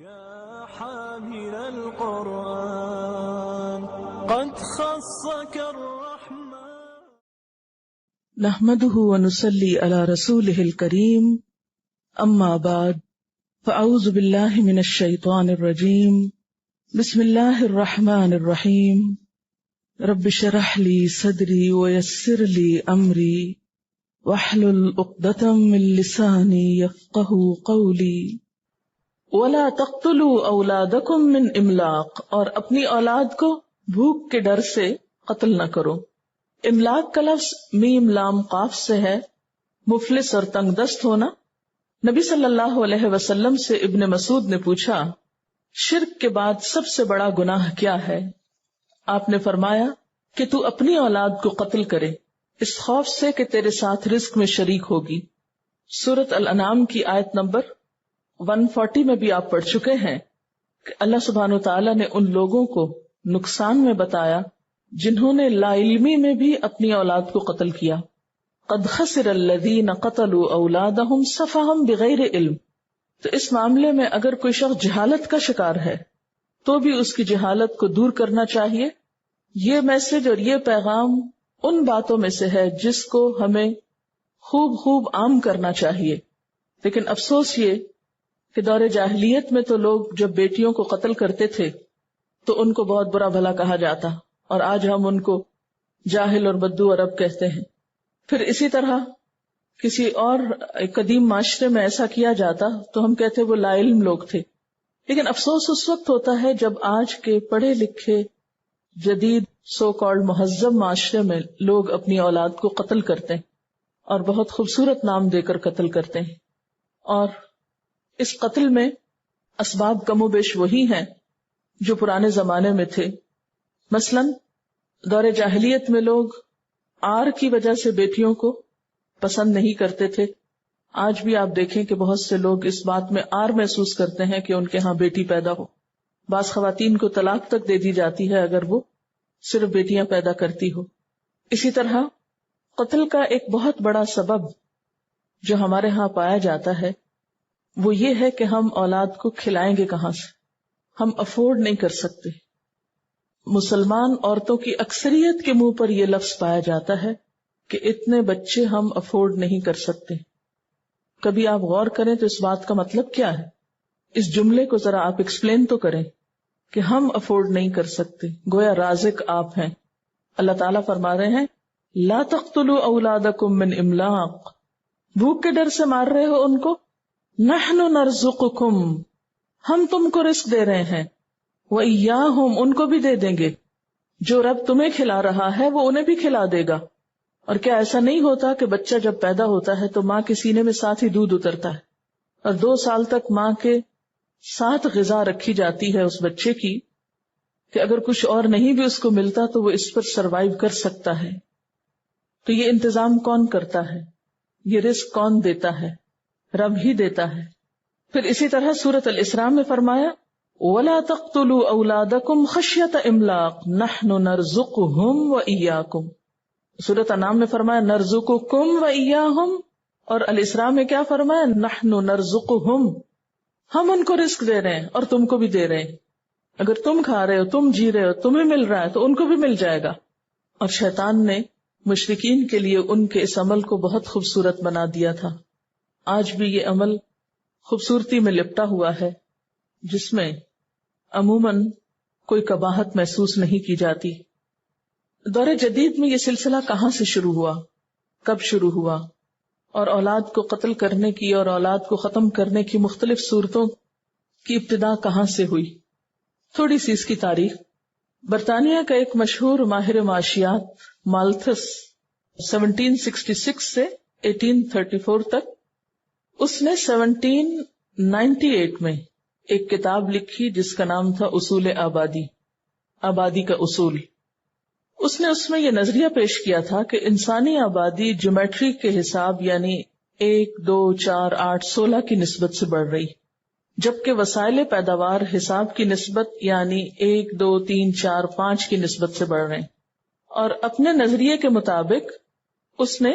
يا حامل القرآن قد خصك الرحمن نحمده ونصلي على رسوله الكريم اما بعد فاعوذ بالله من الشيطان الرجيم بسم الله الرحمن الرحيم رب اشرح لي صدري ويسر لي امري واحلل عقدة من لساني يفقهوا قولي وَلَا تَقْتُلُوا أَوْلَادَكُمْ مِنْ إِمْلَاقٍ، اور اپنی اولاد کو بھوک کے ڈر سے قتل نہ کرو۔ املاق کا لفظ میم لام قاف سے ہے، مفلس اور تنگ دست ہونا۔ نبی صلی اللہ علیہ وسلم سے ابن مسعود نے پوچھا، شرک کے بعد سب سے بڑا گناہ کیا ہے؟ آپ نے فرمایا کہ تو اپنی اولاد کو قتل کرے، اس خوف سے کہ تیرے ساتھ رزق میں شریک ہوگی۔ سورۃ الانعام کی آیت نمبر 140 میں بھی آپ پڑھ چکے ہیں کہ اللہ سبحانہ وتعالیٰ نے ان لوگوں کو نقصان میں بتایا جنہوں نے لا علمی میں بھی اپنی اولاد کو قتل کیا۔ قد خسر الذین قتلوا اولادہم سفہا بغیر علم۔ تو اس معاملے میں اگر کوئی شخص جہالت کا شکار ہے تو بھی اس کی جہالت کو دور کرنا چاہیے۔ یہ میسج اور یہ پیغام ان باتوں میں سے ہے جس کو ہمیں خوب عام کرنا چاہیے، لیکن افسوس یہ کہ دور جاہلیت میں تو لوگ جب بیٹیوں کو قتل کرتے تھے تو ان کو بہت برا بھلا کہا جاتا، اور آج ہم ان کو جاہل اور بدو عرب کہتے ہیں۔ پھر اسی طرح کسی اور قدیم معاشرے میں ایسا کیا جاتا تو ہم کہتے وہ لا علم لوگ تھے۔ لیکن افسوس اس وقت ہوتا ہے جب آج کے پڑھے لکھے جدید سو کالڈ مہذب معاشرے میں لوگ اپنی اولاد کو قتل کرتے ہیں اور بہت خوبصورت نام دے کر قتل کرتے ہیں، اور اس قتل میں اسباب کم و بیش وہی ہیں جو پرانے زمانے میں تھے۔ مثلا دور جاہلیت میں لوگ آر کی وجہ سے بیٹیوں کو پسند نہیں کرتے تھے۔ آج بھی آپ دیکھیں کہ بہت سے لوگ اس بات میں آر محسوس کرتے ہیں کہ ان کے ہاں بیٹی پیدا ہو۔ بعض خواتین کو طلاق تک دے دی جاتی ہے اگر وہ صرف بیٹیاں پیدا کرتی ہو۔ اسی طرح قتل کا ایک بہت بڑا سبب جو ہمارے ہاں پایا جاتا ہے وہ یہ ہے کہ ہم اولاد کو کھلائیں گے کہاں سے، ہم افورڈ نہیں کر سکتے۔ مسلمان عورتوں کی اکثریت کے منہ پر یہ لفظ پایا جاتا ہے کہ اتنے بچے ہم افورڈ نہیں کر سکتے۔ کبھی آپ غور کریں تو اس بات کا مطلب کیا ہے؟ اس جملے کو ذرا آپ ایکسپلین تو کریں کہ ہم افورڈ نہیں کر سکتے، گویا رازق آپ ہیں۔ اللہ تعالیٰ فرما رہے ہیں لا تقتلوا اولادکم من املاق، بھوک کے ڈر سے مار رہے ہو ان کو، نحن نرزقکم، ہم تم کو رزق دے رہے ہیں، وإیاہم، ان کو بھی دے دیں گے، جو رب تمہیں کھلا رہا ہے وہ انہیں بھی کھلا دے گا۔ اور کیا ایسا نہیں ہوتا کہ بچہ جب پیدا ہوتا ہے تو ماں کے سینے میں ساتھ ہی دودھ اترتا ہے، اور 2 سال تک ماں کے ساتھ غذا رکھی جاتی ہے اس بچے کی کہ اگر کچھ اور نہیں بھی اس کو ملتا تو وہ اس پر سروائیو کر سکتا ہے۔ تو یہ انتظام کون کرتا ہے؟ یہ رزق کون دیتا ہے؟ رب ہی دیتا ہے۔ پھر اسی طرح سورۃ الاسراء میں فرمایا وَلَا تَقْتُلُوا أَوْلَادَكُمْ خَشْيَةَ إِمْلَاقٍ نَحْنُ نَرْزُقُهُمْ وَإِيَّاكُمْ۔ سورۃ انعام میں فرمایا نَرْزُقُكُمْ وَإِيَّاهُمْ، اور الاسراء میں کیا فرمایا نَحْنُ نَرْزُقُهُمْ، ہم ان کو رزق دے رہے ہیں اور تم کو بھی دے رہے ہیں۔ اگر تم کھا رہے ہو، تم جی رہے ہو، تمہیں مل رہا ہے تو ان کو بھی مل جائے گا۔ اور شیطان نے مشرکین کے لیے ان کے اس عمل کو بہت خوبصورت بنا دیا تھا۔ آج بھی یہ عمل خوبصورتی میں لپٹا ہوا ہے جس میں عموماً کوئی قباحت محسوس نہیں کی جاتی۔ دور جدید میں یہ سلسلہ کہاں سے شروع ہوا، کب شروع ہوا، اور اولاد کو قتل کرنے کی اور اولاد کو ختم کرنے کی مختلف صورتوں کی ابتدا کہاں سے ہوئی؟ تھوڑی سی اس کی تاریخ۔ برطانیہ کا ایک مشہور ماہر معاشیات مالتھس 1766 سے 1834 تک، اس نے 1798 میں ایک کتاب لکھی جس کا نام تھا اصول آبادی، آبادی کا اصول۔ اس نے اس میں یہ نظریہ پیش کیا تھا کہ انسانی آبادی جیومیٹری کے حساب یعنی 1 2 4 8 16 کی نسبت سے بڑھ رہی، جبکہ وسائل پیداوار حساب کی نسبت یعنی 1 2 3 4 5 کی نسبت سے بڑھ رہے ہیں۔ اور اپنے نظریے کے مطابق اس نے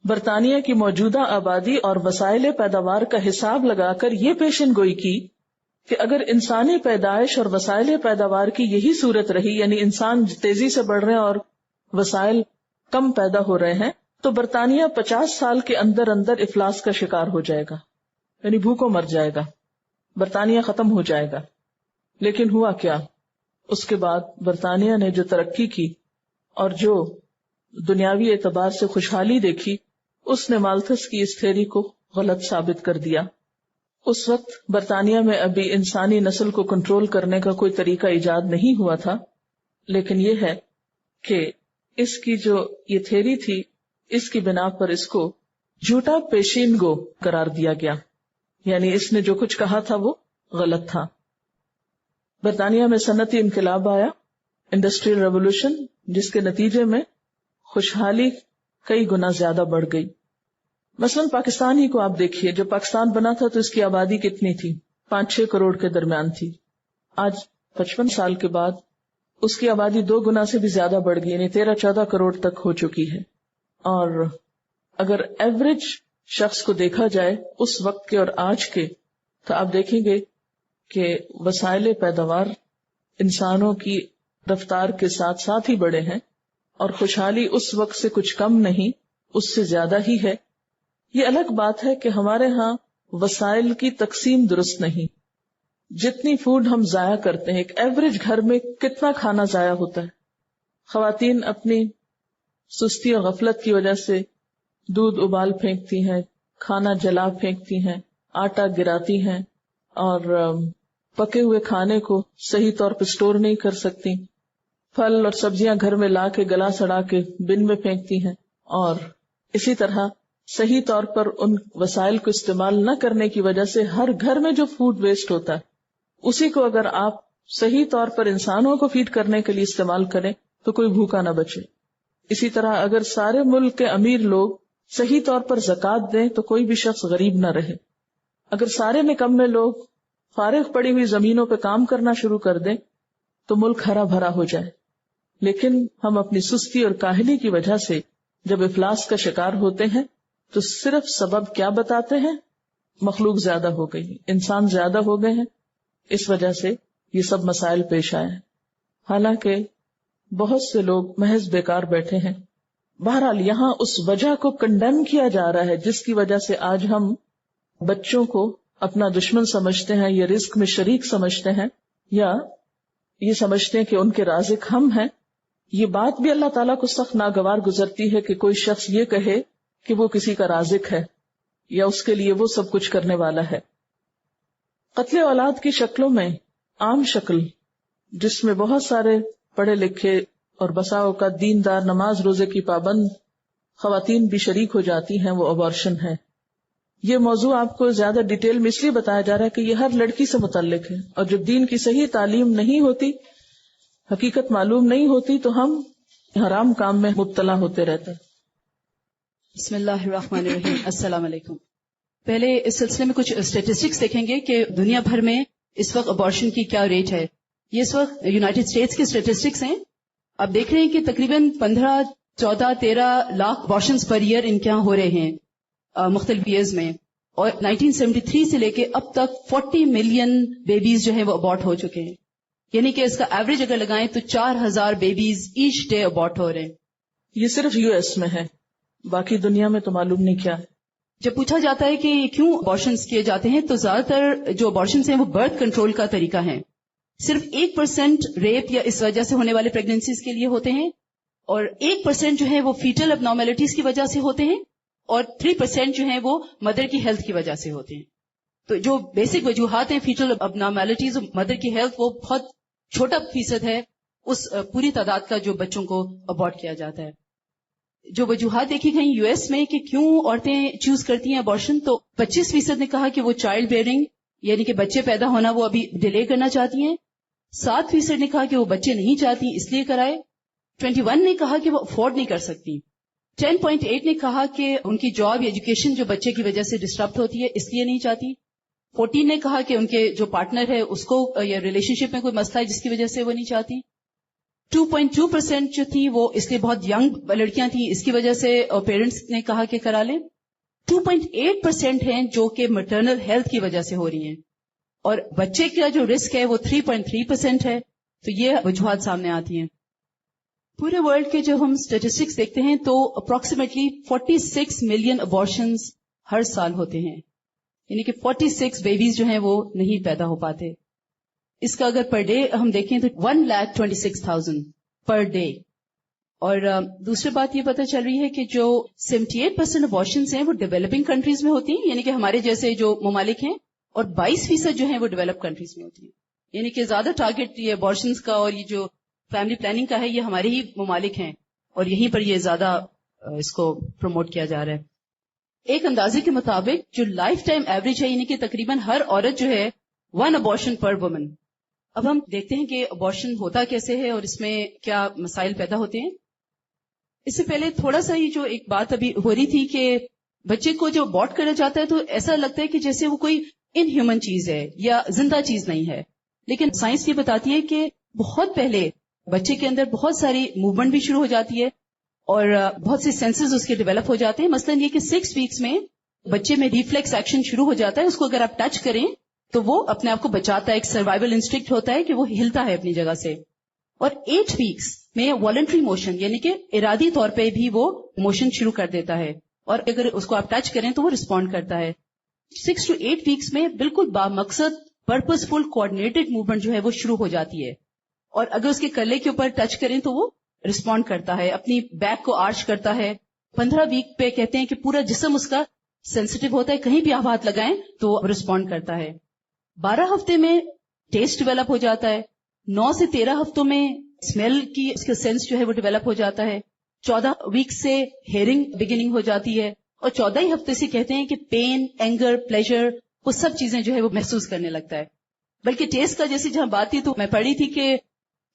برطانیہ کی موجودہ آبادی اور وسائل پیداوار کا حساب لگا کر یہ پیشن گوئی کی کہ اگر انسانی پیدائش اور وسائل پیداوار کی یہی صورت رہی، یعنی انسان تیزی سے بڑھ رہے ہیں اور وسائل کم پیدا ہو رہے ہیں، تو برطانیہ 50 سال کے اندر اندر افلاس کا شکار ہو جائے گا، یعنی بھوکوں مر جائے گا، برطانیہ ختم ہو جائے گا۔ لیکن ہوا کیا؟ اس کے بعد برطانیہ نے جو ترقی کی اور جو دنیاوی اعتبار سے خوشحالی دیکھی، اس نے مالتھس کی اس تھیوری کو غلط ثابت کر دیا۔ اس وقت برطانیہ میں ابھی انسانی نسل کو کنٹرول کرنے کا کوئی طریقہ ایجاد نہیں ہوا تھا، لیکن یہ ہے کہ اس کی جو یہ تھیوری تھی، اس کی بنا پر اس کو جھوٹا پیشین گو قرار دیا گیا، یعنی اس نے جو کچھ کہا تھا وہ غلط تھا۔ برطانیہ میں صنعتی انقلاب آیا، انڈسٹریل ریولوشن، جس کے نتیجے میں خوشحالی کئی گنا زیادہ بڑھ گئی۔ مثلاً پاکستان ہی کو آپ دیکھیے، جب پاکستان بنا تھا تو اس کی آبادی کتنی تھی؟ 5-6 کروڑ کے درمیان تھی۔ آج 55 سال کے بعد اس کی آبادی 2 گنا سے بھی زیادہ بڑھ گئی، یعنی 13-14 کروڑ تک ہو چکی ہے۔ اور اگر ایوریج شخص کو دیکھا جائے اس وقت کے اور آج کے، تو آپ دیکھیں گے کہ وسائل پیداوار انسانوں کی رفتار کے ساتھ ساتھ ہی بڑے ہیں، اور خوشحالی اس وقت سے کچھ کم نہیں، اس سے زیادہ ہی ہے۔ یہ الگ بات ہے کہ ہمارے ہاں وسائل کی تقسیم درست نہیں۔ جتنی فوڈ ہم ضائع کرتے ہیں، ایک ایوریج گھر میں کتنا کھانا ضائع ہوتا ہے۔ خواتین اپنی سستی اور غفلت کی وجہ سے دودھ ابال پھینکتی ہیں، کھانا جلا پھینکتی ہیں، آٹا گراتی ہیں، اور پکے ہوئے کھانے کو صحیح طور پہ سٹور نہیں کر سکتی، پھل اور سبزیاں گھر میں لا کے گلا سڑا کے بن میں پھینکتی ہیں، اور اسی طرح صحیح طور پر ان وسائل کو استعمال نہ کرنے کی وجہ سے ہر گھر میں جو فوڈ ویسٹ ہوتا ہے، اسی کو اگر آپ صحیح طور پر انسانوں کو فیڈ کرنے کے لیے استعمال کریں تو کوئی بھوکا نہ بچے۔ اسی طرح اگر سارے ملک کے امیر لوگ صحیح طور پر زکوٰۃ دیں تو کوئی بھی شخص غریب نہ رہے۔ اگر سارے نکمے لوگ فارغ پڑی ہوئی زمینوں پہ کام کرنا شروع کر دیں تو ملک ہرا بھرا ہو جائے۔ لیکن ہم اپنی سستی اور کاہلی کی وجہ سے جب افلاس کا شکار ہوتے ہیں تو صرف سبب کیا بتاتے ہیں؟ مخلوق زیادہ ہو گئی، انسان زیادہ ہو گئے ہیں، اس وجہ سے یہ سب مسائل پیش آئے ہیں۔ حالانکہ بہت سے لوگ محض بیکار بیٹھے ہیں۔ بہرحال یہاں اس وجہ کو کنڈیم کیا جا رہا ہے جس کی وجہ سے آج ہم بچوں کو اپنا دشمن سمجھتے ہیں، یا رزق میں شریک سمجھتے ہیں، یا یہ سمجھتے ہیں کہ ان کے رازق ہم ہیں۔ یہ بات بھی اللہ تعالیٰ کو سخت ناگوار گزرتی ہے کہ کوئی شخص یہ کہے کہ وہ کسی کا رازق ہے یا اس کے لیے وہ سب کچھ کرنے والا ہے۔ قتل اولاد کی شکلوں میں عام شکل جس میں بہت سارے پڑھے لکھے اور بسا اوقات دیندار، نماز روزے کی پابند خواتین بھی شریک ہو جاتی ہیں، وہ ابارشن ہے۔ یہ موضوع آپ کو زیادہ ڈیٹیل میں اس لیے بتایا جا رہا ہے کہ یہ ہر لڑکی سے متعلق ہے، اور جب دین کی صحیح تعلیم نہیں ہوتی، حقیقت معلوم نہیں ہوتی، تو ہم حرام کام میں مبتلا ہوتے رہتے ہیں۔ بسم اللہ الرحمن الرحیم۔ السلام علیکم۔ پہلے اس سلسلے میں کچھ اسٹیٹسٹکس دیکھیں گے کہ دنیا بھر میں اس وقت ابارشن کی کیا ریٹ ہے۔ یہ اس وقت یونائٹڈ اسٹیٹس کے اسٹیٹسٹکس ہیں۔ آپ دیکھ رہے ہیں کہ تقریباً 15, 14, 13 لاکھ ابارشنز پر ایئر ان کے یہاں ہو رہے ہیں مختلف ایئرز میں، اور 1973 سے لے کے اب تک 40 ملین بیبیز جو ہیں وہ ابارٹ ہو چکے ہیں، یعنی کہ اس کا ایوریج اگر لگائیں تو 4000 بیبیز ایچ ڈے ابارٹ ہو رہے ہیں۔ یہ صرف یو ایس میں ہے، باقی دنیا میں تو معلوم نہیں کیا ہے۔ جب پوچھا جاتا ہے کہ کیوں ابارشنز کیے جاتے ہیں تو زیادہ تر جو ابارشنز ہیں وہ برتھ کنٹرول کا طریقہ ہے۔ صرف 1% ریپ یا اس وجہ سے ہونے والے پریگننسیز کے لیے ہوتے ہیں، اور 1% جو ہے وہ فیٹل اب نارمیلٹیز کی وجہ سے ہوتے ہیں، اور 3% جو ہیں وہ مدر کی ہیلتھ کی وجہ سے ہوتے ہیں۔ تو جو بیسک وجوہات ہیں فیٹل اب نارمیلٹیز اور مدر کی ہیلتھ، وہ بہت چھوٹا فیصد ہے اس پوری تعداد کا جو بچوں کو ابارٹ کیا جاتا ہے۔ جو وجوہات دیکھی گئی یو ایس میں کہ کیوں عورتیں چوز کرتی ہیں ابارشن، تو 25% نے کہا کہ وہ چائلڈ بیئرنگ یعنی کہ بچے پیدا ہونا وہ ابھی ڈیلے کرنا چاہتی ہیں، 7% نے کہا کہ وہ بچے نہیں چاہتی اس لیے کرائے، 21 نے کہا کہ وہ افورڈ نہیں کر سکتی، 10.8 نے کہا کہ ان کی جاب یا ایجوکیشن جو بچے کی وجہ سے ڈسٹربٹ ہوتی ہے اس لیے نہیں چاہتی، 14 نے کہا کہ ان کے جو پارٹنر ہے اس کو یا ریلیشن شپ میں کوئی مسئلہ ہے جس کی وجہ سے وہ نہیں چاہتی، 2.2% جو تھی وہ اس لیے بہت ینگ لڑکیاں تھیں اس کی وجہ سے پیرنٹس نے کہا کہ کرا لیں، 2.8% ہیں جو کہ مٹرنل ہیلتھ کی وجہ سے ہو رہی ہیں، اور بچے کا جو رسک ہے وہ 3.3% ہے. تو یہ وجوہات سامنے آتی ہیں. پورے ورلڈ کے جو ہم اسٹیٹسٹکس دیکھتے ہیں تو اپروکسیمیٹلی 46 ملین ابارشنز ہر سال ہوتے ہیں. یعنی کہ 46 بیبیز جو ہیں وہ نہیں پیدا ہو پاتے. اس کا اگر پر ڈے ہم دیکھیں تو 1,26,000 پر ڈے. اور دوسری بات یہ پتہ چل رہی ہے کہ جو 78% ابارشنز ہیں وہ ڈیولپنگ کنٹریز میں ہوتی ہیں, یعنی کہ ہمارے جیسے جو ممالک ہیں, اور 22% جو ہیں وہ ڈیولپ کنٹریز میں ہوتی ہیں. یعنی کہ زیادہ ٹارگٹ یہ ابارشنز کا اور یہ جو فیملی پلاننگ کا ہے یہ ہمارے ہی ممالک ہیں, اور یہیں پر یہ زیادہ اس کو پروموٹ کیا جا رہا ہے. ایک اندازے کے مطابق جو لائف ٹائم ایوریج ہے, یعنی کہ تقریباً ہر عورت جو ہے 1 abortion پر وومن. اب ہم دیکھتے ہیں کہ ابارشن ہوتا کیسے ہے اور اس میں کیا مسائل پیدا ہوتے ہیں. اس سے پہلے تھوڑا سا ہی جو ایک بات ابھی ہو رہی تھی کہ بچے کو جو ابورٹ کرا جاتا ہے تو ایسا لگتا ہے کہ جیسے وہ کوئی ان ہیومن چیز ہے یا زندہ چیز نہیں ہے. لیکن سائنس یہ بتاتی ہے کہ بہت پہلے بچے کے اندر بہت ساری موومنٹ بھی شروع ہو جاتی ہے اور بہت سے سینسز اس کے ڈیولپ ہو جاتے ہیں. مثلاً یہ کہ 6 ویکس میں بچے میں ریفلیکس ایکشن شروع ہو جاتا ہے. اس کو اگر آپ ٹچ کریں تو وہ اپنے آپ کو بچاتا ہے. ایک سروائیول انسٹنکٹ ہوتا ہے کہ وہ ہلتا ہے اپنی جگہ سے. اور 8 ویکس میں والنٹری موشن, یعنی کہ ارادی طور پہ بھی وہ موشن شروع کر دیتا ہے, اور اگر اس کو آپ ٹچ کریں تو وہ رسپونڈ کرتا ہے. 6 to 8 ویکس میں بالکل بامقصد پرپز فل کوآرڈینیٹڈ موومنٹ جو ہے وہ شروع ہو جاتی ہے, اور اگر اس کے کلے کے اوپر ٹچ کریں تو وہ رسپونڈ کرتا ہے, اپنی بیک کو آرچ کرتا ہے. 15 ویک پہ کہتے ہیں کہ پورا جسم اس کا سینسٹیو ہوتا ہے, کہیں بھی آپ ہاتھ لگائیں تو وہ رسپونڈ کرتا ہے. 12 ہفتے میں ٹیسٹ ڈیولپ ہو جاتا ہے. 9 سے 13 ہفتوں میں اسمیل کی اس کا سینس جو ہے وہ ڈیولپ ہو جاتا ہے. 14 ویک سے ہیئرنگ بگننگ ہو جاتی ہے, اور 14 ہفتے سے کہتے ہیں کہ پین, اینگر, پلیجر, وہ سب چیزیں جو ہے وہ محسوس کرنے لگتا ہے. بلکہ ٹیسٹ کا جیسے جہاں بات تھی تو میں پڑھی تھی کہ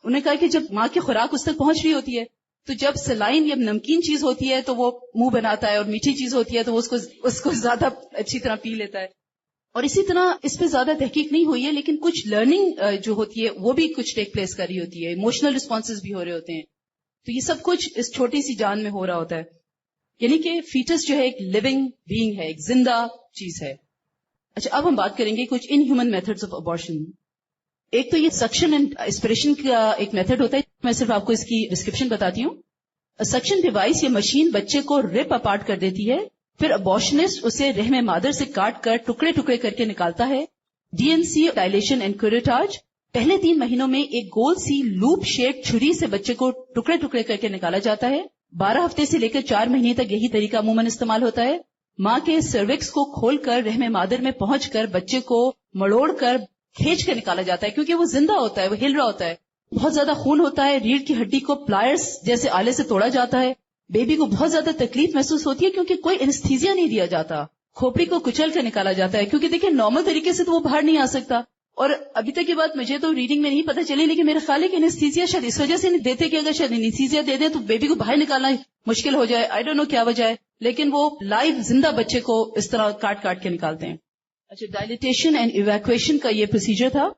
انہوں نے کہا کہ جب ماں کی خوراک اس تک پہنچ رہی ہوتی ہے تو جب سلائن یا نمکین چیز ہوتی ہے تو وہ منہ بناتا ہے, اور میٹھی چیز ہوتی ہے تو وہ اس کو زیادہ اچھی طرح پی لیتا ہے. اور اسی طرح اس پہ زیادہ تحقیق نہیں ہوئی ہے, لیکن کچھ لرننگ جو ہوتی ہے وہ بھی کچھ ٹیک پلیس کر رہی ہوتی ہے, ایموشنل رسپانسز بھی ہو رہے ہوتے ہیں. تو یہ سب کچھ اس چھوٹی سی جان میں ہو رہا ہوتا ہے. یعنی کہ فیٹس جو ہے ایک لیونگ بینگ ہے, ایک زندہ چیز ہے. اچھا, اب ہم بات کریں گے کچھ in human methods of abortion. ایک تو یہ سکشن اینڈ اسپریشن کا ایک میتھڈ ہوتا ہے, میں صرف آپ کو اس کی ڈسکرپشن بتاتی ہوں. سکشن ڈیوائس یا مشین بچے کو رپ اپارٹ کر دیتی ہے, پھر ابارشنسٹ اسے رحم مادر سے کاٹ کر ٹکڑے ٹکڑے کر کے نکالتا ہے. DNC ڈائلیشن اینڈ کیوریٹاج, پہلے 3 مہینوں میں ایک گول سی لوپ شیپ چھری سے بچے کو ٹکڑے ٹکڑے کر کے نکالا جاتا ہے. 12 ہفتے سے لے کر 4 مہینے تک یہی طریقہ عموماً استعمال ہوتا ہے. ماں کے سروکس کو کھول کر رحم مادر میں پہنچ کر بچے کو مڑوڑ کر کھینچ کے نکالا جاتا ہے, کیونکہ وہ زندہ ہوتا ہے, وہ ہل رہا ہوتا ہے. بہت زیادہ خون ہوتا ہے, ریڑھ کی ہڈی کو پلائرز جیسے آلے سے توڑا جاتا ہے. بیبی کو بہت زیادہ تکلیف محسوس ہوتی ہے کیونکہ کوئی انستھیزیا نہیں دیا جاتا. کھوپڑی کو کچل کر نکالا جاتا ہے, کیونکہ دیکھیں نارمل طریقے سے تو وہ باہر نہیں آ سکتا. اور ابھی تک یہ بات مجھے تو ریڈنگ میں نہیں پتہ چلی, لیکن میرے خیال ہے کہ انستھیزیا شاید اس وجہ سے نہیں دیتے کہ اگر شاید انستھیزیا دے دیں تو بیبی کو باہر نکالنا مشکل ہو جائے. آئی ڈونٹ نو کیا وجہ ہے, لیکن وہ لائیو زندہ بچے کو اس طرح کاٹ کاٹ کے نکالتے ہیں. اچھا, ڈائلیٹیشن اینڈ ایویکویشن کا یہ پروسیجر تھا.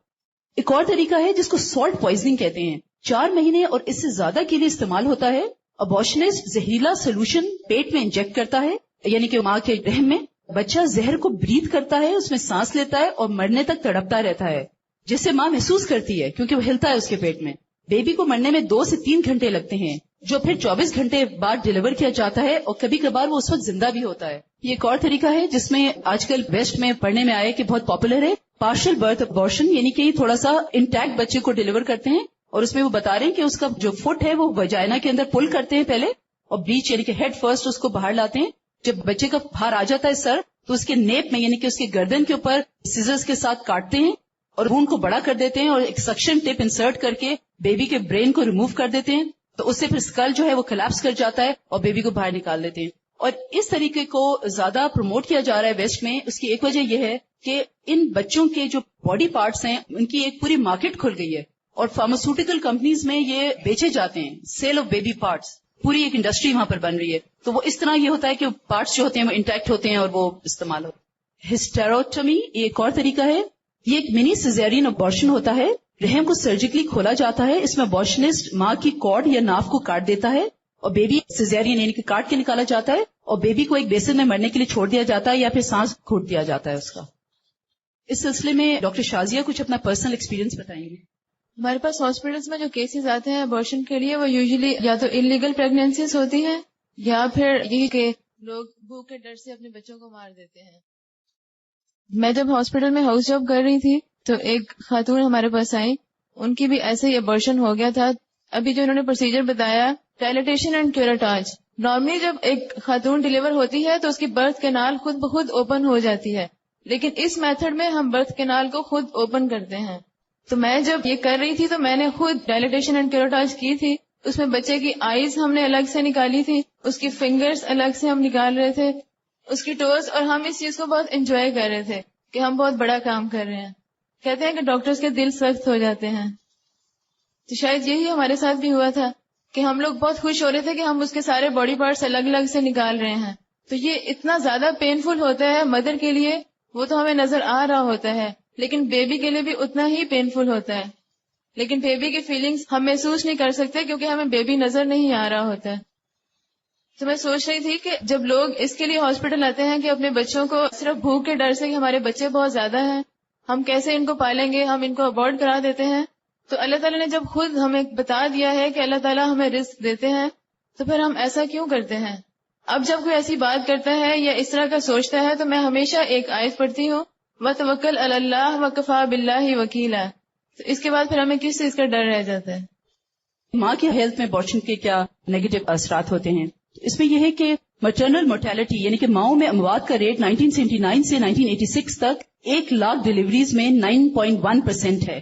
ایک اور طریقہ ہے جس کو سالٹ پوائزننگ کہتے ہیں, 4 مہینے اور اس سے زیادہ کے لیے استعمال ہوتا ہے. ابارشنسٹ زہریلا سولوشن پیٹ میں انجیکٹ کرتا ہے, یعنی کہ ماں کے رحم میں. بچہ زہر کو بریتھ کرتا ہے, اس میں سانس لیتا ہے اور مرنے تک تڑپتا رہتا ہے, جس سے ماں محسوس کرتی ہے کیونکہ وہ ہلتا ہے اس کے پیٹ میں. بیبی کو مرنے میں 2 سے 3 گھنٹے لگتے ہیں, جو پھر 24 گھنٹے بعد ڈیلیور کیا جاتا ہے, اور کبھی کبھار وہ اس وقت زندہ بھی ہوتا ہے. یہ ایک اور طریقہ ہے جس میں آج کل ویسٹ میں پڑھنے میں آیا کہ بہت پاپولر ہے, پارشل برتھ ابارشن, یعنی کہ تھوڑا سا انٹیکٹ بچے کو ڈیلیور کرتے ہیں, اور اس میں وہ بتا رہے ہیں کہ اس کا جو فٹ ہے وہ وجائنا کے اندر پل کرتے ہیں پہلے, اور بریچ یعنی کہ ہیڈ فرسٹ اس کو باہر لاتے ہیں. جب بچے کا باہر آ جاتا ہے سر, تو اس کے نیپ میں یعنی کہ اس کے گردن کے اوپر سیزرز کے ساتھ کاٹتے ہیں اور خون کو بڑا کر دیتے ہیں, اور ایک سکشن ٹپ انسرٹ کر کے بیبی کے برین کو ریموو کر دیتے ہیں. تو اس سے پھر اسکل جو ہے وہ کلیپس کر جاتا ہے اور بیبی کو باہر نکال دیتے ہیں. اور اس طریقے کو زیادہ پروموٹ کیا جا رہا ہے ویسٹ میں. اس کی ایک وجہ یہ ہے کہ ان بچوں کے جو باڈی پارٹس ہیں ان کی ایک پوری مارکیٹ کھل گئی ہے, اور فارماسیوٹیکل کمپنیز میں یہ بیچے جاتے ہیں. سیل آف بیبی پارٹس, پوری ایک انڈسٹری وہاں پر بن رہی ہے. تو وہ اس طرح یہ ہوتا ہے کہ پارٹس جو ہوتے ہیں وہ انٹیکٹ ہوتے ہیں اور وہ استعمال ہوتے ہیں. ہسٹیروٹمی یہ ایک اور طریقہ ہے. یہ ایک منی سیزیرین ابارشن ہوتا ہے. رحم کو سرجیکلی کھولا جاتا ہے. اس میں ابارشنسٹ ماں کی کارڈ یا ناف کو کاٹ دیتا ہے, اور بیبی سیزیرین یعنی کہ کاٹ کے نکالا جاتا ہے, اور بیبی کو ایک بیسن میں مرنے کے لیے چھوڑ دیا جاتا ہے یا پھر سانس گھوٹ دیا جاتا ہے اس کا. اس سلسلے میں ڈاکٹر شازیہ کچھ اپنا پرسنل ایکسپیرینس بتائیں گے. ہمارے پاس ہاسپٹلس میں جو کیسز آتے ہیں ابارشن کے لیے وہ یوزلی یا تو انلیگل پریگنینسیز ہوتی ہیں یا پھر یہ کہ لوگ بھوک کے ڈر سے اپنے بچوں کو مار دیتے ہیں. میں جب ہاسپٹل میں ہاؤس جاب کر رہی تھی تو ایک خاتون ہمارے پاس آئی, ان کی بھی ایسے ہی ابارشن ہو گیا تھا. ابھی جو انہوں نے پروسیجر بتایا ڈائلیٹیشن اینڈ کیوراٹاج, نارملی جب ایک خاتون ڈیلیور ہوتی ہے تو اس کی برتھ کینال خود بخود اوپن ہو جاتی ہے, لیکن اس میتھڈ میں ہم برتھ کینال کو خود اوپن کرتے ہیں. تو میں جب یہ کر رہی تھی تو میں نے خود ڈائلیٹیشن اینڈ کیوراٹاج کی تھی. اس میں بچے کی آئیز ہم نے الگ سے نکالی تھی, اس کی فنگرز الگ سے ہم نکال رہے تھے, اس کی ٹوز, اور ہم اس چیز کو بہت انجوائے کر رہے تھے کہ ہم بہت بڑا کام کر رہے ہیں. کہتے ہیں کہ ڈاکٹرز کے دل سخت ہو جاتے ہیں, تو شاید یہی ہمارے ساتھ بھی ہوا تھا کہ ہم لوگ بہت خوش ہو رہے تھے کہ ہم اس کے سارے باڈی پارٹس الگ الگ سے نکال رہے ہیں. تو یہ اتنا زیادہ پینفل ہوتا ہے مدر کے لیے, وہ تو ہمیں نظر آ رہا ہوتا ہے, لیکن بیبی کے لیے بھی اتنا ہی پینفل ہوتا ہے. لیکن بیبی کی فیلنگز ہم محسوس نہیں کر سکتے کیونکہ ہمیں بیبی نظر نہیں آ رہا ہوتا ہے. تو میں سوچ رہی تھی کہ جب لوگ اس کے لیے ہاسپٹل آتے ہیں کہ اپنے بچوں کو صرف بھوک کے ڈر سے کہ ہمارے بچے بہت زیادہ ہیں, ہم کیسے ان کو پالیں گے, ہم ان کو ابورٹ کرا دیتے ہیں. تو اللہ تعالیٰ نے جب خود ہمیں بتا دیا ہے کہ اللہ تعالیٰ ہمیں رزق دیتے ہیں, تو پھر ہم ایسا کیوں کرتے ہیں؟ اب جب کوئی ایسی بات کرتا ہے یا اس طرح کا سوچتا ہے تو میں ہمیشہ ایک آیت پڑھتی ہوں, وَتَوَكَّلْ عَلَى اللَّهِ وَكَفَى بِاللَّهِ وَكِيلًا. تو اس کے بعد پھر ہمیں کس چیز کا ڈر رہ جاتا ہے؟ ماں کی ہیلتھ میں ابارشن کے کیا نیگیٹو اثرات ہوتے ہیں؟ اس میں یہ ہے کہ مٹرنل مورٹیلٹی یعنی کہ ماؤں میں اموات کا ریٹ 1979 سے 1986 تک 1,00,000 ڈیلیوریز میں 9.1% ہے.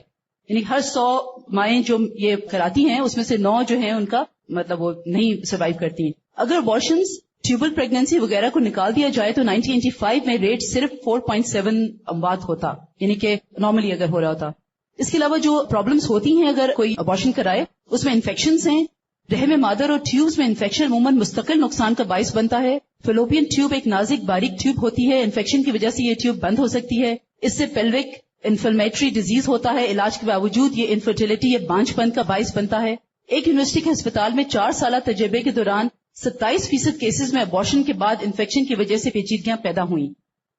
یعنی ہر 100 مائیں جو یہ کراتی ہیں اس میں سے 9 جو ہیں ان کا مطلب وہ نہیں سروائیو کرتی ہیں. اگر ابارشنز ٹیوبل پریگننسی وغیرہ کو نکال دیا جائے تو 1985 میں ریٹ صرف 4.7 اموات ہوتا, یعنی کہ نارملی اگر ہو رہا ہوتا. اس کے علاوہ جو پرابلمز ہوتی ہیں اگر کوئی ابارشن کرائے, اس میں انفیکشنز ہیں. رحم مادر اور ٹیوبز میں انفیکشن عموماً مستقل نقصان کا باعث بنتا ہے. فیلوپین ٹیوب ایک نازک باریک ٹیوب ہوتی ہے, انفیکشن کی وجہ سے یہ ٹیوب بند ہو سکتی ہے. اس سے پیلوک انفلمیٹری ڈیزیز ہوتا ہے. علاج کے باوجود یہ انفرٹیلٹی یا بانجھ پن کا باعث بنتا ہے. ایک یونیورسٹی کے ہسپتال میں 4 سالہ تجربے کے دوران 27% کیسز میں ابارشن کے بعد انفیکشن کی وجہ سے پیچیدگیاں پیدا ہوئیں.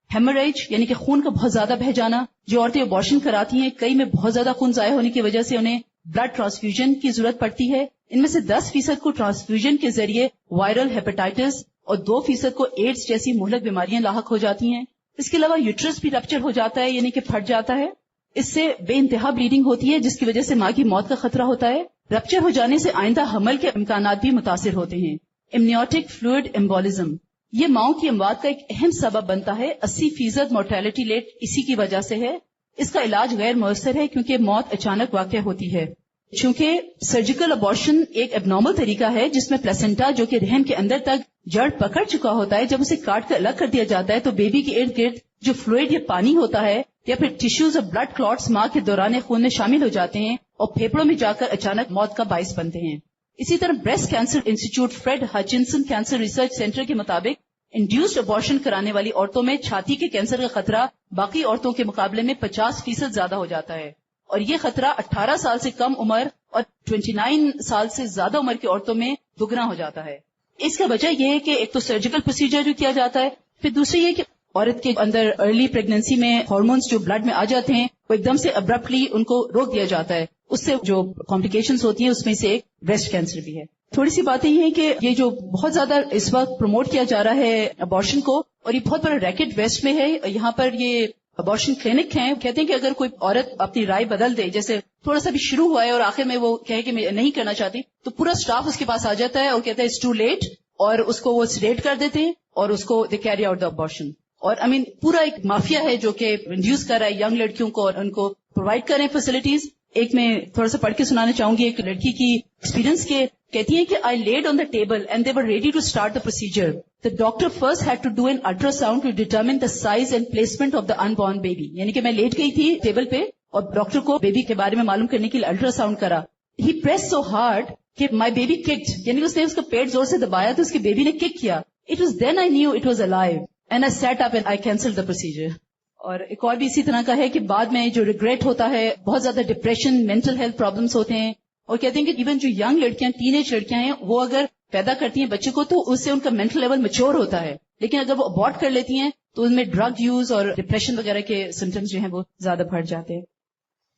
ہیموریج یعنی کہ خون کا بہت زیادہ بہہ جانا, جو عورتیں ابارشن کراتی ہیں کئی میں بہت زیادہ خون ضائع ہونے کی وجہ سے انہیں بلڈ ٹرانسفیوژن کی ضرورت پڑتی ہے. ان میں سے 10% کو ٹرانسفیوژن کے ذریعے وائرل ہیپاٹائٹس اور 2% کو ایڈز جیسی مہلک بیماریاں لاحق ہو جاتی ہیں. اس کے علاوہ یوٹرس بھی رپچر ہو جاتا ہے, یعنی کہ پھٹ جاتا ہے. اس سے بے انتہا بلیڈنگ ہوتی ہے جس کی وجہ سے ماں کی موت کا خطرہ ہوتا ہے. رپچر ہو جانے سے آئندہ حمل کے امکانات بھی متاثر ہوتے ہیں. امنیوٹک فلوئڈ ایمبولزم یہ ماؤں کی اموات کا ایک اہم سبب بنتا ہے. 80% مورٹیلٹی ریٹ اسی کی وجہ سے ہے. اس کا علاج غیر مؤثر ہے کیونکہ موت اچانک واقع ہوتی ہے. چونکہ سرجیکل ابارشن ایک اب نارمل طریقہ ہے جس میں پلیسنٹا جو کہ رحم کے اندر تک جڑ پکڑ چکا ہوتا ہے, جب اسے کاٹ کر الگ کر دیا جاتا ہے تو بیبی کے ارد گرد جو فلوئڈ یا پانی ہوتا ہے یا پھر ٹیشوز اور بلڈ کلوٹس ماں کے دوران خون میں شامل ہو جاتے ہیں اور پھیپڑوں میں جا کر اچانک موت کا باعث بنتے ہیں. اسی طرح breast cancer institute Farid Hutchinson cancer research centre کے مطابق انڈیوسڈ ابارشن کرانے والی عورتوں میں چھاتی کے کینسر کا خطرہ باقی عورتوں کے مقابلے میں 50% زیادہ ہو جاتا ہے, اور یہ خطرہ 18 سال سے کم عمر اور 29 سال سے زیادہ عمر کی عورتوں میں دگنا ہو جاتا ہے. اس کا وجہ یہ ہے کہ ایک تو سرجیکل پروسیجر جو کیا جاتا ہے, پھر دوسری یہ کہ عورت کے اندر ارلی پریگننسی میں ہارمونز جو بلڈ میں آ جاتے ہیں وہ ایک دم سے ابرپٹلی ان کو روک دیا جاتا ہے. اس سے جو کمپلیکیشنز ہوتی ہیں اس میں سے ایک بریسٹ کینسر بھی ہے. تھوڑی سی باتیں یہ ہیں کہ یہ جو بہت زیادہ اس وقت پروموٹ کیا جا رہا ہے ابارشن کو, اور یہ بہت بڑا ریکٹ ویسٹ میں ہے. یہاں پر یہ ابارشن کلینک ہیں, کہتے ہیں کہ اگر کوئی عورت اپنی رائے بدل دے, جیسے تھوڑا سا بھی شروع ہوا ہے اور آخر میں وہ کہے کہ میں نہیں کرنا چاہتی, تو پورا سٹاف اس کے پاس آ جاتا ہے اور کہتا ہے اٹس ٹو لیٹ, اور اس کو وہ سیڈیٹ کر دیتے ہیں اور اس کو they carry out the abortion. اور پورا ایک مافیا ہے جو کہ انڈیوس کر رہا ہے ینگ لڑکیوں کو اور ان کو پرووائڈ کر رہے ہیں فیسلٹیز. ایک میں تھوڑا سا پڑھ کے سنانا چاہوں گی ایک لڑکی کی ایکسپیرینس کے. کہتی ہیں کہ I laid on the table and they were ready to start the procedure. The doctor first had to do an ultrasound to determine the size and placement of the unborn baby. یعنی کہ میں late گئی تھی table پہ اور doctor کو baby کے بارے میں معلوم کرنے کے لیے الٹرا ساؤنڈ کرا. He pressed so hard کہ my baby kicked, یعنی اس نے اس کا پیٹ زور سے دبایا تو اس کے بیبی نے کک کیا. It was then I knew it was alive and I sat up and I cancelled the procedure. اور ایک اور بھی اسی طرح کا ہے کہ بعد میں جو ریگریٹ ہوتا ہے, بہت زیادہ ڈپریشن, مینٹل ہیلتھ پرابلمس ہوتے ہیں. اور کہتے ہیں کہ ایون جو ینگ لڑکیاں, ٹین ایج لڑکیاں ہیں, وہ اگر پیدا کرتی ہیں بچے کو تو اس سے ان کا مینٹل لیول میچور ہوتا ہے, لیکن اگر وہ ابورٹ کر لیتی ہیں تو ان میں ڈرگ یوز اور ڈپریشن وغیرہ کے سمٹمز جو ہیں وہ زیادہ بڑھ جاتے ہیں.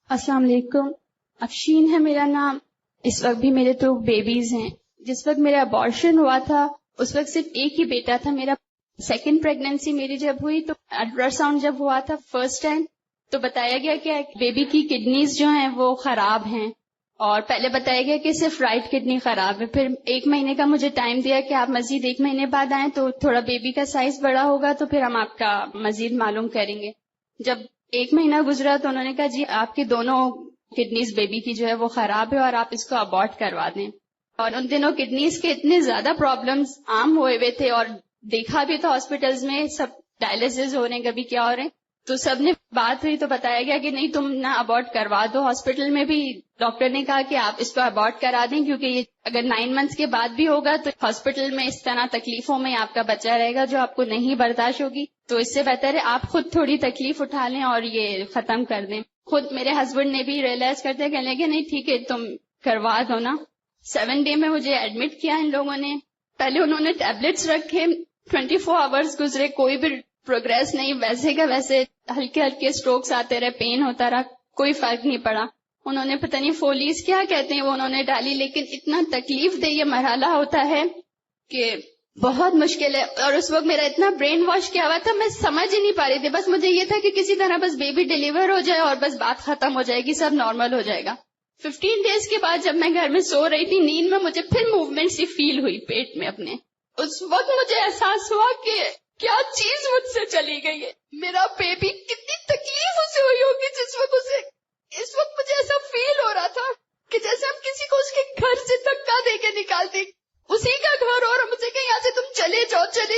السلام علیکم. افشین ہے میرا نام. اس وقت بھی میرے 2 بیبیز ہیں. جس وقت میرا ابارشن ہوا تھا اس وقت صرف ایک ہی بیٹا تھا میرا. سیکنڈ پریگنینسی میری جب ہوئی تو الٹرا ساؤنڈ جب ہوا تھا فرسٹ ٹائم تو بتایا گیا کہ بیبی کی کڈنیز جو ہیں وہ خراب ہیں, اور پہلے بتایا گیا کہ صرف رائٹ کڈنی خراب ہے. پھر 1 مہینے کا مجھے ٹائم دیا کہ آپ مزید 1 مہینے بعد آئیں تو تھوڑا بیبی کا سائز بڑا ہوگا تو پھر ہم آپ کا مزید معلوم کریں گے. جب 1 مہینہ گزرا تو انہوں نے کہا جی آپ کی دونوں کڈنیز بیبی کی جو ہے وہ خراب ہے اور آپ اس کو ابورٹ کروا دیں. اور ان دنوں کڈنیز کے اتنے زیادہ پرابلمز عام ہوئے ہوئے تھے اور دیکھا بھی تھا ہاسپٹلز میں سب ڈائلسس ہو رہے ہیں, کبھی کیا ہو رہے ہیں. تو سب نے بات ہوئی تو بتایا گیا کہ نہیں تم نہ ابورٹ کروا دو. ہاسپٹل میں بھی ڈاکٹر نے کہا کہ آپ اس کو ابورٹ کرا دیں کیونکہ یہ اگر 9 منتھس کے بعد بھی ہوگا تو ہاسپٹل میں اس طرح تکلیفوں میں آپ کا بچہ رہے گا جو آپ کو نہیں برداشت ہوگی. تو اس سے بہتر ہے آپ خود تھوڑی تکلیف اٹھا لیں اور یہ ختم کر دیں. خود میرے ہسبینڈ نے بھی ریئلائز کرتے کہنے لگے نہیں ٹھیک ہے تم کروا دو نا. 7 ڈے میں مجھے ایڈمٹ کیا ان لوگوں نے. پہلے انہوں نے ٹیبلٹس رکھے, 24 آورز گزرے, کوئی بھی پروگریس نہیں, ویسے کا ویسے ہلکے ہلکے اسٹروکس آتے رہے, پین ہوتا رہا, کوئی فرق نہیں پڑا. انہوں نے پتہ نہیں فولیز کیا کہتے ہیں وہ انہوں نے ڈالی, لیکن اتنا تکلیف دہ یہ مرحلہ ہوتا ہے کہ بہت مشکل ہے. اور اس وقت میرا اتنا برین واش کیا ہوا تھا میں سمجھ ہی نہیں پا رہی تھی. بس مجھے یہ تھا کہ کسی طرح بس بیبی ڈیلیور ہو جائے اور بس بات ختم ہو جائے گی, سب نارمل ہو جائے گا. 15 ڈیز کے بعد جب میں گھر میں سو رہی تھی نیند میں مجھے پھر موومنٹ سی فیل ہوئی پیٹ میں اپنے. اس وقت مجھے احساس ہوا کہ کیا چیز مجھ سے چلی گئی ہے. میرا بیبی کتنی تکلیف اسے ہوئی ہوگی جس وقت اسے. اس وقت مجھے ایسا فیل ہو رہا تھا کہ جیسے ہم کسی کو اس کے گھر سے دھکا دے کے نکالتے, اسی کا گھر اور مجھے کہ یہاں سے تم چلے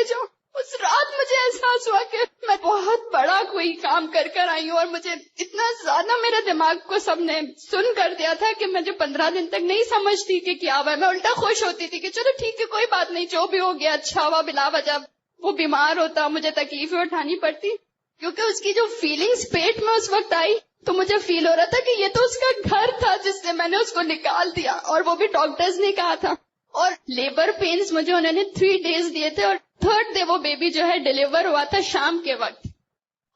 جاؤ. اس رات مجھے احساس ہوا کہ میں بہت بڑا کوئی کام کر آئی ہوں, اور مجھے اتنا زیادہ میرے دماغ کو سب نے سن کر دیا تھا کہ میں جو 15 دن تک نہیں سمجھتی کہ کیا ہوا ہے. میں الٹا خوش ہوتی تھی کہ چلو ٹھیک ہے کوئی بات نہیں, جو بھی ہو گیا اچھا ہوا. بلا وجہ وہ بیمار ہوتا مجھے تکلیفیں اٹھانی پڑتی, کیونکہ اس کی جو فیلنگز پیٹ میں اس وقت آئی تو مجھے فیل ہو رہا تھا کہ یہ تو اس کا گھر تھا جس سے میں نے اس کو نکال دیا, اور وہ بھی ڈاکٹرز نے کہا تھا. اور لیبر پینز مجھے انہوں نے 3 ڈیز دیے تھے, اور 3rd ڈے وہ بیبی جو ہے ڈیلیور ہوا تھا شام کے وقت,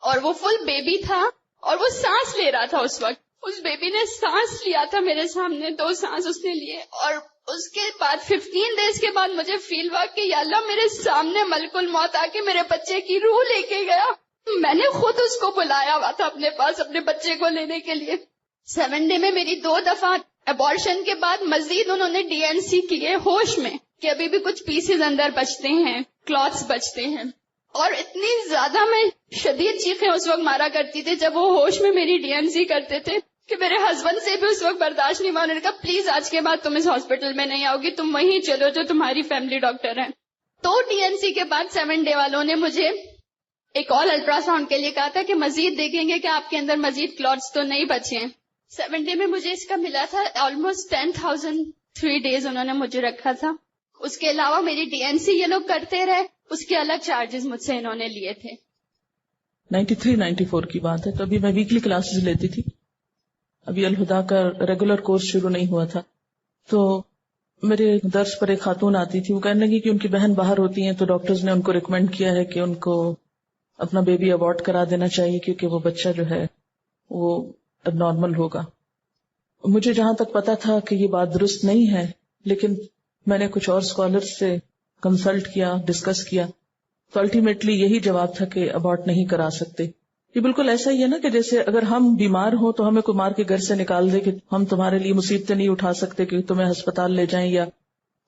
اور وہ فل بیبی تھا اور وہ سانس لے رہا تھا. اس وقت اس بیبی نے سانس لیا تھا میرے سامنے, 2 سانس اس نے لیے. اور اس کے بعد 15 ڈیز کے بعد مجھے فیل ہوا کہ یا اللہ میرے سامنے ملک الموت آ کے میرے بچے کی روح لے کے گیا. میں نے خود اس کو بلایا ہوا تھا اپنے پاس اپنے بچے کو لینے کے لیے. 7 ڈے میں میری 2 دفعہ ابارشن کے بعد مزید انہوں نے DNC کیے ہوش میں کہ ابھی بھی کچھ پیسز اندر بچتے ہیں, کلاتس بچتے ہیں. اور اتنی زیادہ میں شدید چیخیں اس وقت مارا کرتی تھی جب وہ ہوش میں میری DNC کرتے تھے کہ میرے ہسبینڈ سے بھی اس وقت برداشت نہیں ہوا. انہوں نے کہا پلیز آج کے بعد تم اس ہاسپٹل میں نہیں آؤ گی, تم وہیں چلو جو تمہاری فیملی ڈاکٹر ہیں. تو DNC کے بعد 7 ڈے والوں نے مجھے ایک اور الٹرا ساؤنڈ کے لیے کہا تھا کہ مزید دیکھیں گے کہ آپ کے اندر مزید کلاتس تو نہیں بچے ہیں. 7 ڈے میں مجھے اس کا ملا تھا آلموسٹ 10,000. 3 ڈیز انہوں نے مجھے رکھا تھا. اس کے علاوہ میری DNC یہ لوگ کرتے رہے, اس کے الگ چارجز مجھ سے انہوں نے لیے تھے. 93-94 کی بات ہے, تو ابھی میں ویکلی کلاسز لیتی تھی. ابھی الہدا کا ریگولر کورس شروع نہیں ہوا تھا. تو میرے درس پر ایک خاتون آتی تھی, وہ کہنے لگی کہ ان کی بہن باہر ہوتی ہیں تو ڈاکٹرز نے ان کو ریکمینڈ کیا ہے کہ ان کو اپنا بیبی ابورٹ کرا دینا چاہیے کیونکہ وہ بچہ جو ہے وہ اب نارمل ہوگا. مجھے جہاں تک پتا تھا کہ یہ بات درست نہیں ہے, لیکن میں نے کچھ اور اسکالر سے کنسلٹ کیا, ڈسکس کیا, تو الٹیمیٹلی یہی جواب تھا کہ ابورٹ نہیں کرا سکتے. یہ بالکل ایسا ہی ہے نا کہ جیسے اگر ہم بیمار ہوں تو ہمیں کوئی مار کے گھر سے نکال دے کہ ہم تمہارے لیے مصیبتیں نہیں اٹھا سکتے کہ تمہیں ہسپتال لے جائیں یا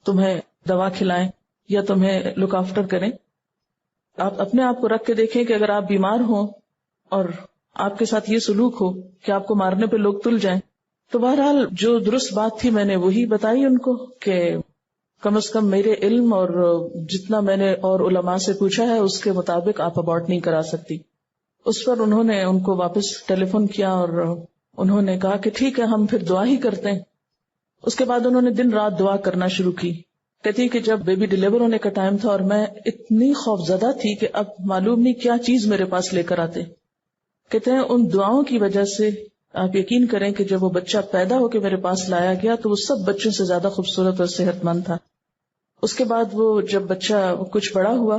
تمہیں دوا کھلائیں یا تمہیں لک آفٹر کریں. آپ اپنے آپ کو رکھ کے دیکھیں کہ اگر آپ بیمار ہوں اور آپ کے ساتھ یہ سلوک ہو کہ آپ کو مارنے پہ لوگ تل جائیں, تو بہرحال جو درست بات تھی میں نے وہی بتائی ان کو کہ کم از کم میرے علم اور جتنا میں نے اور علماء سے پوچھا ہے اس کے مطابق آپ ابورٹ نہیں کرا سکتی. اس پر انہوں نے ان کو واپس ٹیلی فون کیا اور انہوں نے کہا کہ ٹھیک ہے ہم پھر دعا ہی کرتے ہیں. اس کے بعد انہوں نے دن رات دعا کرنا شروع کی. کہتی کہ جب بیبی ڈیلیور ہونے کا ٹائم تھا اور میں اتنی خوفزدہ تھی کہ اب معلوم نہیں کیا چیز میرے پاس لے کر آتے. کہتے ہیں ان دعاؤں کی وجہ سے آپ یقین کریں کہ جب وہ بچہ پیدا ہو کے میرے پاس لایا گیا تو وہ سب بچوں سے زیادہ خوبصورت اور صحت مند تھا. اس کے بعد وہ جب بچہ کچھ بڑا ہوا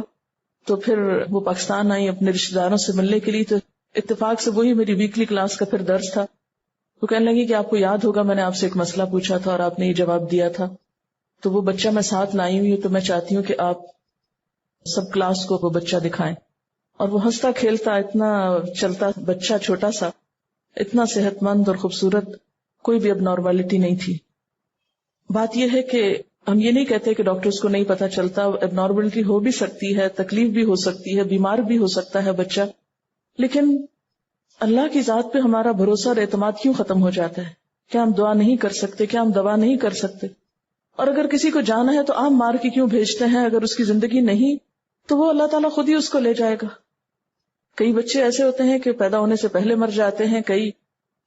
تو پھر وہ پاکستان آئی اپنے رشتے داروں سے ملنے کے لیے، تو اتفاق سے وہی میری ویکلی کلاس کا پھر درس تھا. وہ کہنے لگی کہ آپ کو یاد ہوگا میں نے آپ سے ایک مسئلہ پوچھا تھا اور آپ نے یہ جواب دیا تھا، تو وہ بچہ میں ساتھ لائی ہوئی ہوں، تو میں چاہتی ہوں کہ آپ سب کلاس کو وہ بچہ دکھائیں. اور وہ ہنستا کھیلتا اتنا چلتا بچہ چھوٹا سا، اتنا صحت مند اور خوبصورت، کوئی بھی اب نارملٹی نہیں تھی. بات یہ ہے کہ ہم یہ نہیں کہتے کہ ڈاکٹرز کو نہیں پتا چلتا، اب نارملٹی ہو بھی سکتی ہے، تکلیف بھی ہو سکتی ہے، بیمار بھی ہو سکتا ہے بچہ، لیکن اللہ کی ذات پہ ہمارا بھروسہ اور اعتماد کیوں ختم ہو جاتا ہے؟ کیا ہم دعا نہیں کر سکتے؟ کیا ہم دوا نہیں کر سکتے؟ اور اگر کسی کو جانا ہے تو عام مار کے کیوں بھیجتے ہیں؟ اگر اس کی زندگی نہیں تو وہ اللہ تعالیٰ خود ہی اس کو لے جائے گا. کئی بچے ایسے ہوتے ہیں کہ پیدا ہونے سے پہلے مر جاتے ہیں، کئی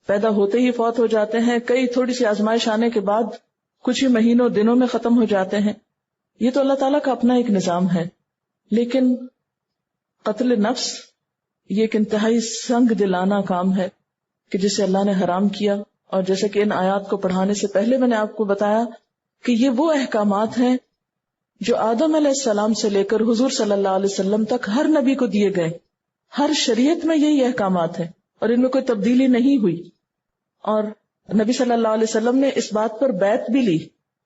پیدا ہوتے ہی فوت ہو جاتے ہیں، کئی تھوڑی سی آزمائش آنے کے بعد کچھ ہی مہینوں دنوں میں ختم ہو جاتے ہیں. یہ تو اللہ تعالیٰ کا اپنا ایک نظام ہے. لیکن قتل نفس یہ ایک انتہائی سنگ دلانہ کام ہے کہ جسے اللہ نے حرام کیا. اور جیسے کہ ان آیات کو پڑھانے سے پہلے میں نے آپ کو بتایا کہ یہ وہ احکامات ہیں جو آدم علیہ السلام سے لے کر حضور صلی اللہ علیہ وسلم تک ہر نبی کو دیے گئے. ہر شریعت میں یہی احکامات ہیں اور ان میں کوئی تبدیلی نہیں ہوئی. اور نبی صلی اللہ علیہ وسلم نے اس بات پر بیعت بھی لی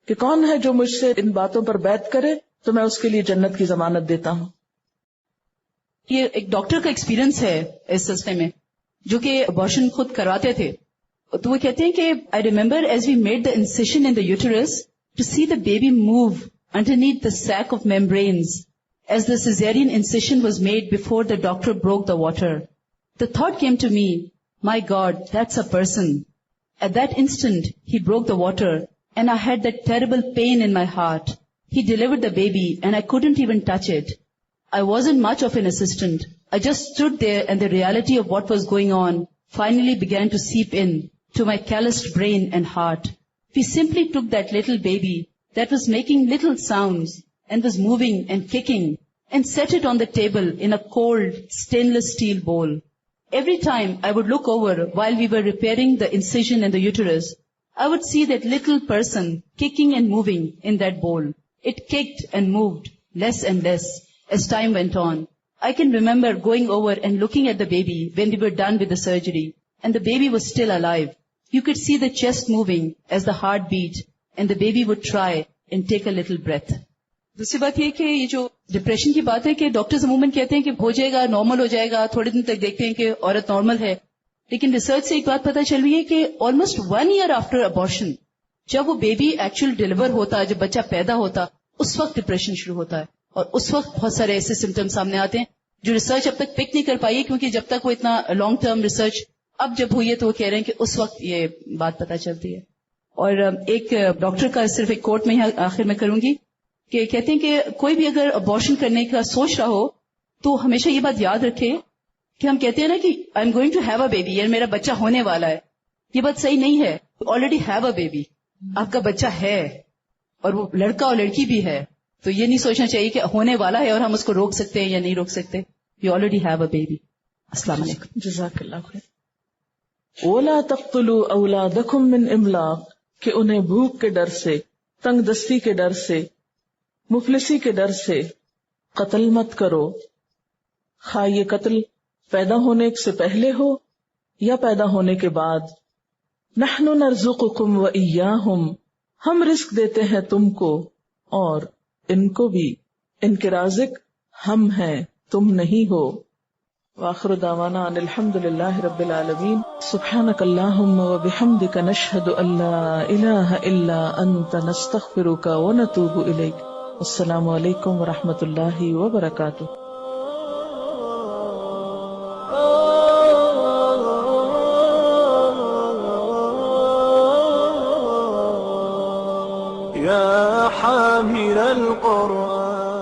کہ کون ہے جو مجھ سے ان باتوں پر بیعت کرے تو میں اس کے لیے جنت کی ضمانت دیتا ہوں. یہ ایک ڈاکٹر کا ایکسپیرینس ہے اس سلسلے میں، جو کہ ابارشن خود کرواتے تھے. تو وہ کہتے ہیں کہ I remember as we made the incision in the uterus to see the baby move underneath the sac of membranes as the cesarean incision was made before the doctor broke the water. The thought came to me, my God, that's a person. At that instant, he broke the water and I had that terrible pain in my heart. He delivered the baby and I couldn't even touch it. I wasn't much of an assistant. I just stood there and the reality of what was going on finally began to seep in to my calloused brain and heart. We simply took that little baby that was making little sounds and was moving and kicking and set it on the table in a cold stainless steel bowl. Every time I would look over while we were repairing the incision in the uterus, I would see that little person kicking and moving in that bowl. It kicked and moved less and less as time went on. I can remember going over and looking at the baby when we were done with the surgery, and the baby was still alive. You could see the chest moving as the heart beat, and the baby would try and take a little breath. دوسری بات یہ کہ یہ جو depression کی بات ہے کہ ڈاکٹرز عموماً کہتے ہیں کہ ہو جائے گا، نارمل ہو جائے گا، تھوڑے دن تک دیکھتے ہیں کہ عورت نارمل ہے. لیکن ریسرچ سے ایک بات پتہ چل رہی ہے کہ آلموسٹ 1 year آفٹر ابارشن، جب وہ بیبی ایکچوئل ڈیلیور ہوتا، جب بچہ پیدا ہوتا، اس وقت ڈپریشن شروع ہوتا ہے. اور اس وقت بہت سارے ایسے سمٹم سامنے آتے ہیں جو ریسرچ اب تک پک نہیں کر پائی ہے، کیونکہ جب تک وہ اتنا لانگ ٹرم ریسرچ اب جب ہوئی ہے تو وہ کہہ رہے ہیں کہ اس وقت یہ بات پتہ چلتی ہے. اور ایک ڈاکٹر کا صرف ایک کوٹ میں یہاں آخر میں کروں گی کہ کہتے ہیں کہ کوئی بھی اگر ابارشن کرنے کا سوچ رہا ہو تو ہمیشہ یہ بات یاد رکھے کہ ہم کہتے ہیں نا کہ I am going to have a baby, یعنی میرا بچہ ہونے والا ہے. یہ بات صحیح نہیں ہے. آلریڈی ہیو اے بیبی، آپ کا بچہ ہے اور وہ لڑکا اور لڑکی بھی ہے. تو یہ نہیں سوچنا چاہیے کہ ہونے والا ہے اور ہم اس کو روک سکتے ہیں یا نہیں روک سکتے. You already have a baby. السلام علیکم. جزاک اللہ خیر. وَلَا تَقْتُلُوا أَوْلَادَكُمْ مِنْ إِمْلَاقٍ، کہ انہیں بھوک کے ڈر سے، تنگ دستی کے ڈر سے، مفلسی کے ڈر سے قتل مت کرو. خواہ یہ قتل پیدا ہونے سے پہلے ہو یا پیدا ہونے کے بعد. نحن نرزقکم وإیاہم، ہم رزق دیتے ہیں تم کو اور ان کو بھی. ان کے رازق ہم ہیں، تم نہیں ہو. وآخر دعوانا ان الحمد للہ رب العالمین. سبحانک اللہم وبحمدک نشہد ان لا الہ الا انت نستغفرک ونتوب الیک. السلام علیکم ورحمۃ اللہ وبرکاتہ. يا حامل القرآن